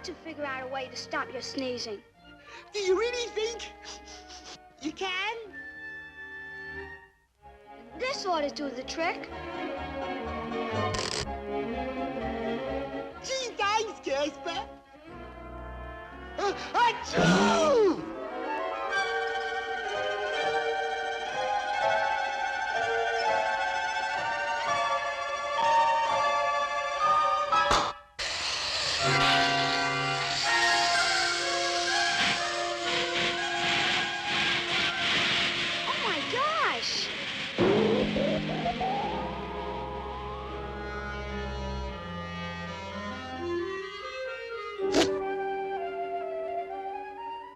got to figure out a way to stop your sneezing. Do you really think you can? This ought to do the trick. Gee, thanks, Casper. Achoo!